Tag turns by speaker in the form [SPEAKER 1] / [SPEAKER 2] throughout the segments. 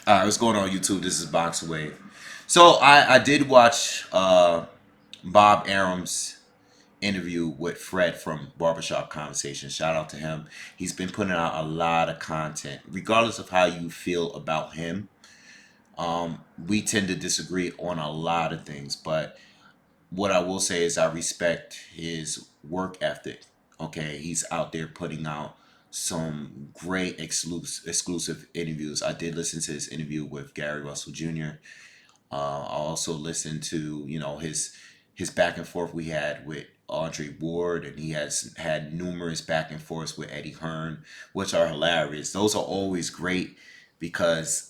[SPEAKER 1] What's going on YouTube? This is BoxingWave. So I did watch Bob Arum's interview with Fred from Barbershop Conversation. Shout out to him. He's been putting out a lot of content. Regardless of how you feel about him, we tend to disagree on a lot of things. But what I will say is I respect his work ethic. Okay, he's out there putting out some great exclusive interviews. I did listen to his interview with Gary Russell Jr. I also listened to his back and forth we had with Audrey Ward, and he has had numerous back and forths with Eddie Hearn, which are hilarious. Those are always great because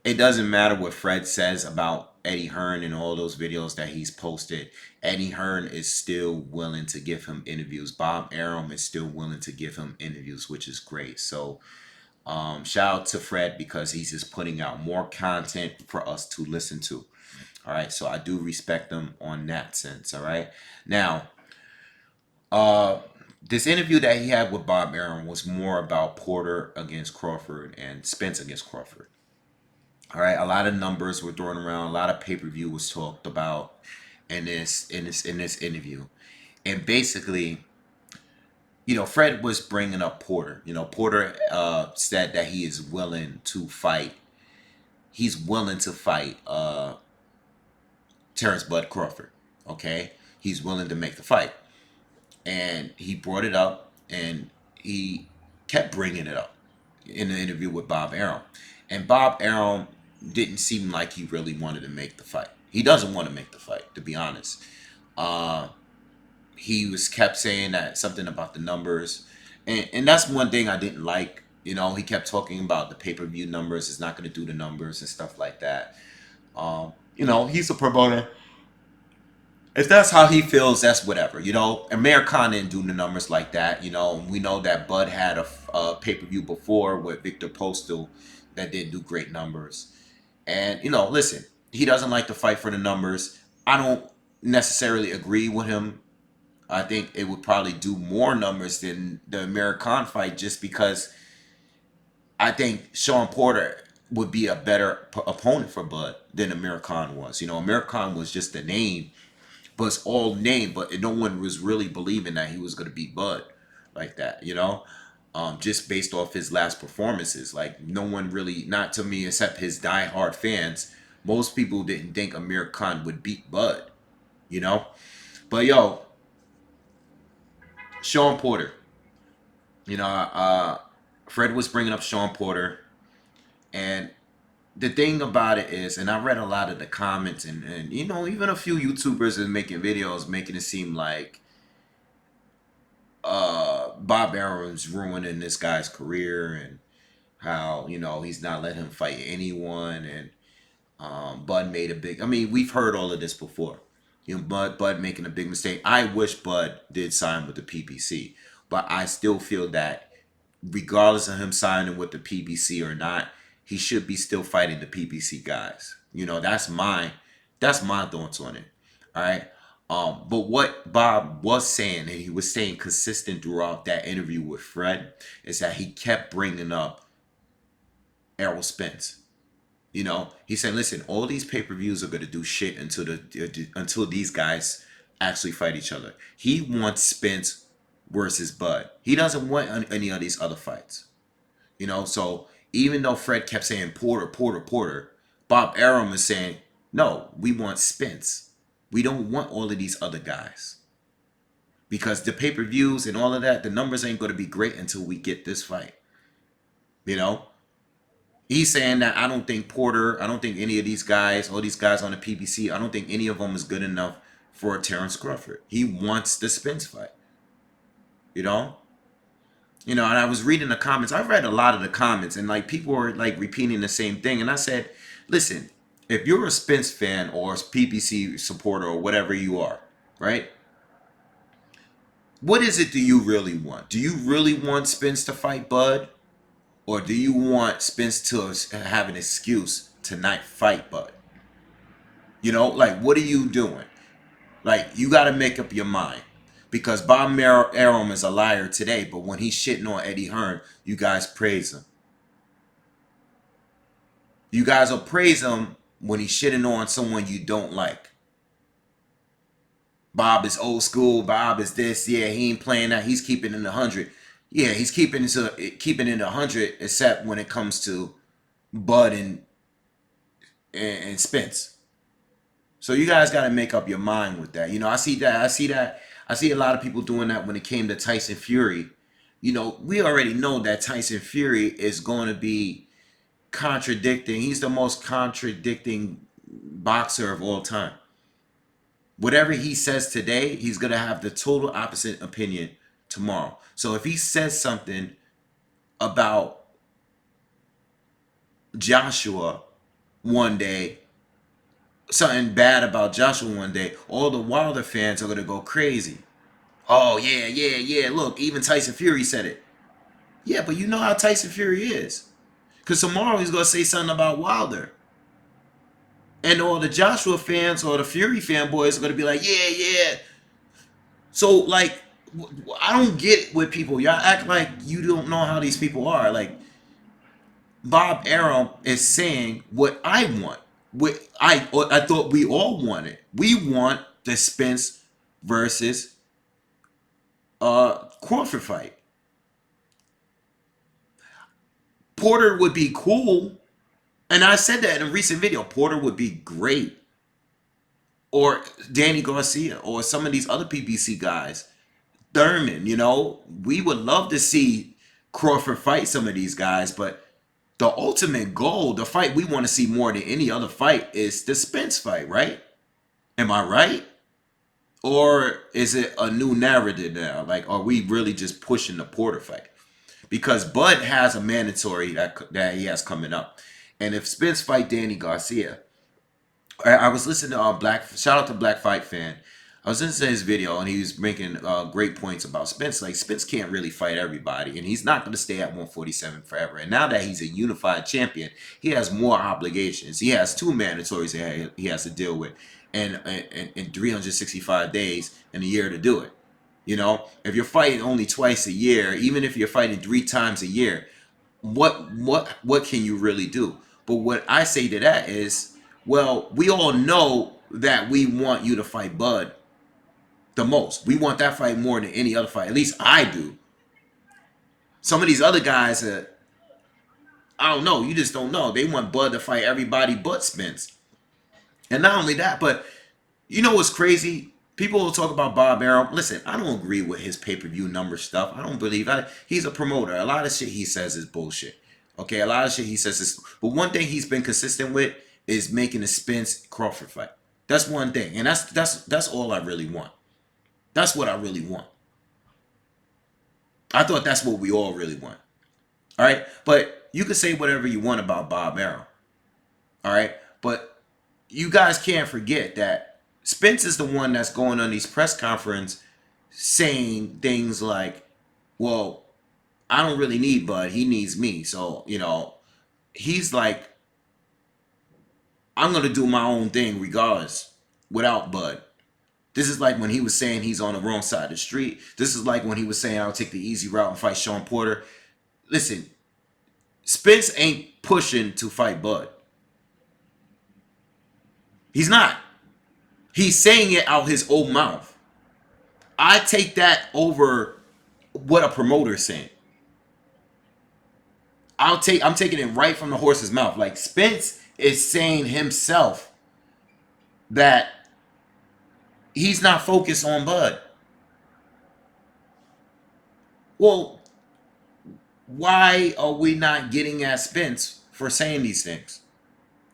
[SPEAKER 1] it doesn't matter what Fred says about Eddie Hearn and all those videos that he's posted. Eddie Hearn is still willing to give him interviews. Bob Arum is still willing to give him interviews, which is great. So shout out to Fred because he's just putting out more content for us to listen to. All right, so I do respect them on that sense. All right, now this interview that he had with Bob Arum was more about Porter against Crawford and Spence against Crawford. All right, a lot of numbers were thrown around, a lot of pay-per-view was talked about in this interview, and basically, Fred was bringing up Porter. Porter said that he is willing to fight. He's willing to fight Terence Bud Crawford. Okay, he's willing to make the fight, and he brought it up, and he kept bringing it up in the interview with Bob Arum, and Bob Arum didn't seem like he really wanted to make the fight. He doesn't want to make the fight, to be honest. Uh, he was kept saying that something about the numbers, and that's one thing I didn't like. He kept talking about the pay-per-view numbers. It's not going to do the numbers and stuff like that. He's a promoter. If that's how he feels, that's whatever. Amir Khan didn't do the numbers like that. We know that Bud had a pay-per-view before with Victor Postal that didn't do great numbers. And, listen, he doesn't like to fight for the numbers. I don't necessarily agree with him. I think it would probably do more numbers than the American fight just because I think Shawn Porter would be a better opponent for Bud than Amir Khan was. Amir Khan was just a name, but it's all name, but no one was really believing that he was going to beat Bud like that. Just based off his last performances. Like, no one really, not to me, except his diehard fans, most people didn't think Amir Khan would beat Bud, you know? But yo, Shawn Porter, you know, Fred was bringing up Shawn Porter, and the thing about it is, and I read a lot of the comments, and even a few YouTubers are making videos making it seem like Bob Arum's ruining this guy's career, and how he's not letting him fight anyone, and Bud made a big. I mean, we've heard all of this before. Bud making a big mistake. I wish Bud did sign with the PBC, but I still feel that regardless of him signing with the PBC or not, he should be still fighting the PBC guys. That's my thoughts on it. All right. But what Bob was saying, and he was saying consistent throughout that interview with Fred, is that he kept bringing up Errol Spence. He said, "Listen, all these pay-per-views are gonna do shit until these guys actually fight each other. He wants Spence versus Bud. He doesn't want any of these other fights. So even though Fred kept saying Porter, Porter, Porter, Bob Arum is saying, no, we want Spence. We don't want all of these other guys because the pay-per-views and all of that, the numbers ain't gonna be great until we get this fight. You know." He's saying that I don't think Porter, I don't think any of these guys, all these guys on the PBC, I don't think any of them is good enough for Terence Crawford. He wants the Spence fight. You know? And I was reading the comments. I read a lot of the comments, and like people were like repeating the same thing. And I said, listen, if you're a Spence fan or a PBC supporter or whatever you are, right? What is it do you really want? Do you really want Spence to fight Bud? Or do you want Spence to have an excuse to not fight Bud? Like, what are you doing? Like, you got to make up your mind. Because Bob Arum is a liar today, but when he's shitting on Eddie Hearn, you guys praise him. You guys will praise him when he's shitting on someone you don't like. Bob is old school. Bob is this. Yeah, he ain't playing that. He's keeping it in 100. Yeah, he's keeping it in 100, except when it comes to Bud and Spence. So you guys got to make up your mind with that. I see that. I see that. I see a lot of people doing that when it came to Tyson Fury. We already know that Tyson Fury is going to be contradicting. He's the most contradicting boxer of all time. Whatever he says today, he's going to have the total opposite opinion tomorrow. So if he says something about Joshua one day, something bad about Joshua one day, all the Wilder fans are going to go crazy. Oh, yeah, yeah, yeah. Look, even Tyson Fury said it. Yeah, but you know how Tyson Fury is. Because tomorrow he's going to say something about Wilder. And all the Joshua fans or the Fury fanboys are going to be like, yeah, yeah. So, like, I don't get it with people. Y'all act like you don't know how these people are. Like, Bob Arum is saying what I want. What I thought we all wanted. We want the Spence versus Crawford fight. Porter would be cool. And I said that in a recent video. Porter would be great. Or Danny Garcia or some of these other PBC guys. Thurman, we would love to see Crawford fight some of these guys, but the ultimate goal, the fight we want to see more than any other fight, is the Spence fight, right? Am I right? Or is it a new narrative now? Like, are we really just pushing the Porter fight? Because Bud has a mandatory that he has coming up. And if Spence fight Danny Garcia, I was listening to shout out to Black Fight Fan. I was listening to his video and he was making great points about Spence. Like, Spence can't really fight everybody and he's not going to stay at 147 forever. And now that he's a unified champion, he has more obligations. He has two mandatories that he has to deal with and in 365 days in a year to do it. If you're fighting only twice a year, even if you're fighting 3 times a year, what can you really do? But what I say to that is, well, we all know that we want you to fight Bud the most. We want that fight more than any other fight. At least I do. Some of these other guys, I don't know. You just don't know. They want Bud to fight everybody but Spence. And not only that, but you know what's crazy? People will talk about Bob Arum. Listen, I don't agree with his pay-per-view number stuff. I don't believe that. He's a promoter. A lot of shit he says is bullshit. Okay, a lot of shit he says is... But one thing he's been consistent with is making the Spence Crawford fight. That's one thing. And that's all I really want. That's what I really want. I thought that's what we all really want. All right? But you can say whatever you want about Bob Arum. All right? But you guys can't forget that Spence is the one that's going on these press conferences saying things like, well, I don't really need Bud. He needs me. So, he's like, I'm going to do my own thing regardless without Bud. This is like when he was saying he's on the wrong side of the street. This is like when he was saying I'll take the easy route and fight Shawn Porter. Listen, Spence ain't pushing to fight Bud. He's not. He's saying it out his own mouth. I take that over what a promoter is saying. I'm taking it right from the horse's mouth. Like, Spence is saying himself that he's not focused on Bud. Well, why are we not getting at Spence for saying these things?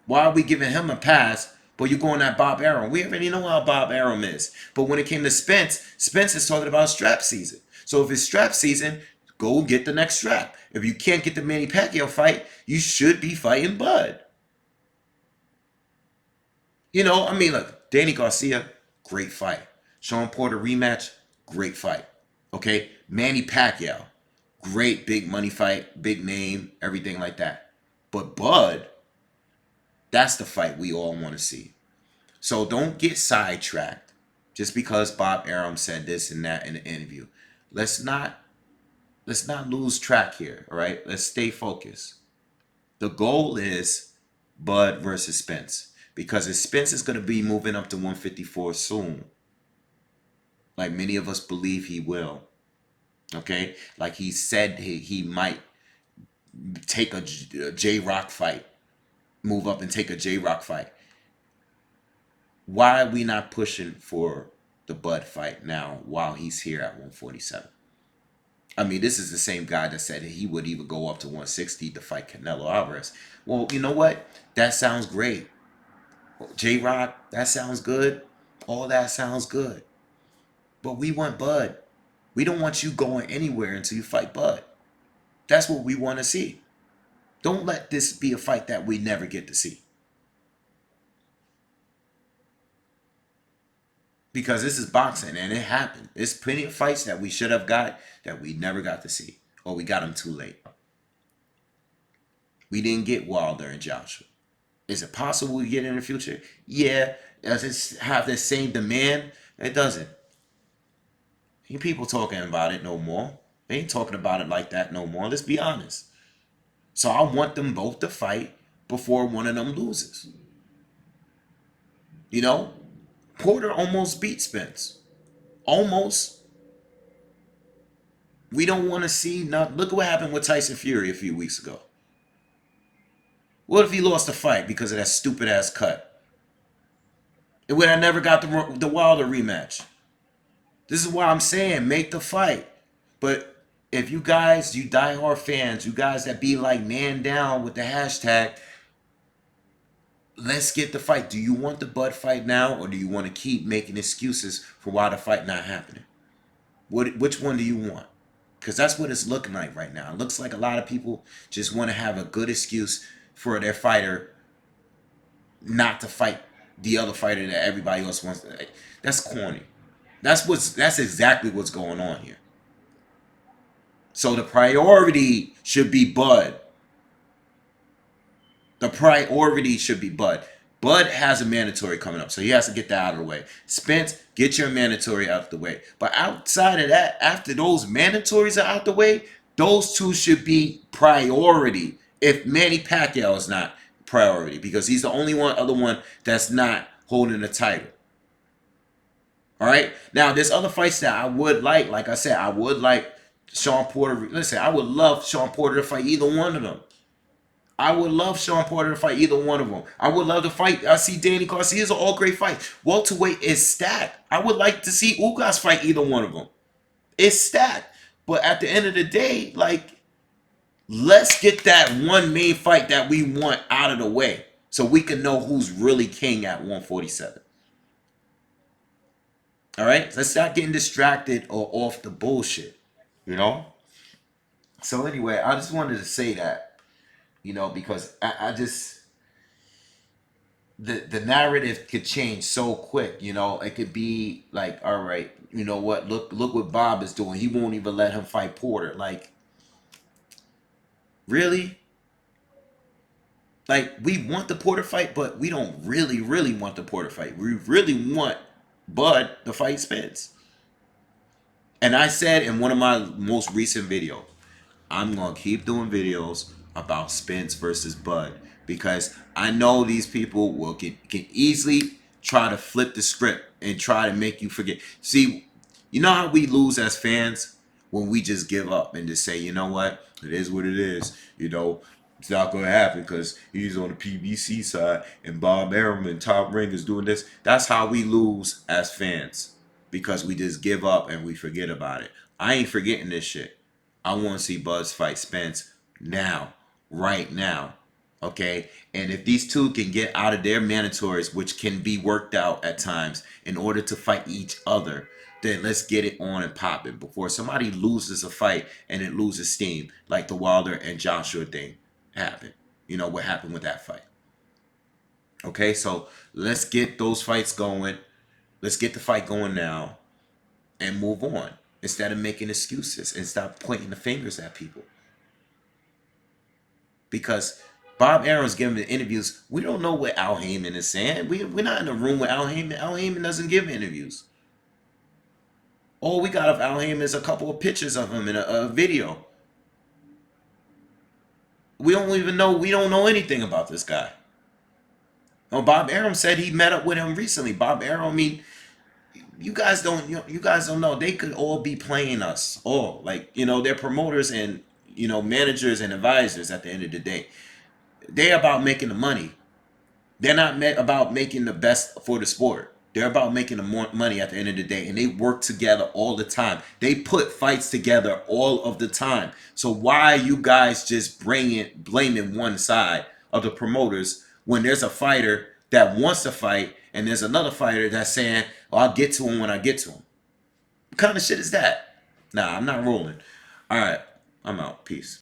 [SPEAKER 1] Why are we giving him a pass, but you're going at Bob Arum? We already know how Bob Arum is. But when it came to Spence, Spence is talking about strap season. So if it's strap season, go get the next strap. If you can't get the Manny Pacquiao fight, you should be fighting Bud. Look, Danny Garcia, great fight. Shawn Porter rematch, great fight. Okay? Manny Pacquiao, great big money fight, big name, everything like that. But Bud, that's the fight we all want to see. So don't get sidetracked just because Bob Arum said this and that in the interview. Let's not lose track here, all right? Let's stay focused. The goal is Bud versus Spence. Because if Spence is going to be moving up to 154 soon, like many of us believe he will, okay? Like he said he might take a J Rock fight, move up and take a J Rock fight. Why are we not pushing for the Bud fight now while he's here at 147? I mean, this is the same guy that said he would even go up to 160 to fight Canelo Alvarez. Well, you know what? That sounds great. J Rock, that sounds good. All that sounds good. But we want Bud. We don't want you going anywhere until you fight Bud. That's what we want to see. Don't let this be a fight that we never get to see. Because this is boxing and it happened. There's plenty of fights that we should have got that we never got to see. Or we got them too late. We didn't get Wilder and Joshua. Is it possible we get in the future? Yeah. Does it have the same demand? It doesn't. Ain't people talking about it no more. They ain't talking about it like that no more. Let's be honest. So I want them both to fight before one of them loses. You know? Porter almost beat Spence. Almost. We don't want to see nothing. Look at what happened with Tyson Fury a few weeks ago. What if he lost the fight because of that stupid ass cut? It would have never got the Wilder rematch. This is why I'm saying make the fight. But if you guys, you diehard fans, you guys that be like man down with the hashtag, let's get the fight. Do you want the Bud fight now, or do you want to keep making excuses for why the fight not happening? Which one do you want? Because that's what it's looking like right now. It looks like a lot of people just want to have a good excuse for their fighter not to fight the other fighter that everybody else wants to. That's corny. That's exactly what's going on here. So the priority should be Bud. The priority should be Bud. Bud has a mandatory coming up, so he has to get that out of the way. Spence, get your mandatory out of the way. But outside of that, after those mandatories are out the way, those two should be priority. If Manny Pacquiao is not priority, because he's the only other one that's not holding the title. All right. Now, there's other fights that I would like I said, I would like Shawn Porter. Listen, I would love Shawn Porter to fight either one of them. I would love Shawn Porter to fight either one of them. I would love to fight. I see Danny Garcia's an all great fight. Welterweight is stacked. I would like to see Ugas fight either one of them. It's stacked. But at the end of the day, like, let's get that one main fight that we want out of the way so we can know who's really king at 147. All right? Let's start getting distracted or off the bullshit. You know? So anyway, I just wanted to say that. You know, because I just the narrative could change so quick. You know, it could be like, all right, you know what? Look what Bob is doing. He won't even let him fight Porter. Like, really? Like, we want the Porter fight, but we don't really want the Porter fight. We really want Bud to fight Spence. And I said in one of my most recent videos, I'm gonna keep doing videos about Spence versus Bud because I know these people can easily try to flip the script and try to make you forget. See, you know how we lose as fans when we just give up and just say, you know what, it is what it is. You know, it's not gonna happen because he's on the PBC side and Bob Arum and Top Ring is doing this. That's how we lose as fans because we just give up and we forget about it. I ain't forgetting this shit. I want to see Buzz fight Spence now, right now, okay? And if these two can get out of their mandatories, which can be worked out at times in order to fight each other, then let's get it on and popping before somebody loses a fight and it loses steam, like the Wilder and Joshua thing happened. You know what happened with that fight. Okay, so let's get those fights going. Let's get the fight going now and move on. Instead of making excuses and stop pointing the fingers at people. Because Bob Arum's giving the interviews. We don't know what Al Heyman is saying. We're not in a room with Al Heyman. Al Heyman doesn't give interviews. All we got of Al Heyman is a couple of pictures of him in a video. We don't know anything about this guy. Oh, Bob Arum said he met up with him recently. Bob Arum, I mean, you guys don't know. They could all be playing us. All like they're promoters and managers and advisors. At the end of the day, they're about making the money. They're not about making the best for the sport. They're about making the more money at the end of the day, and they work together all the time. They put fights together all of the time. So why are you guys just blaming one side of the promoters when there's a fighter that wants to fight and there's another fighter that's saying, "Oh, I'll get to him when I get to him." What kind of shit is that? Nah, I'm not rolling. All right, I'm out. Peace.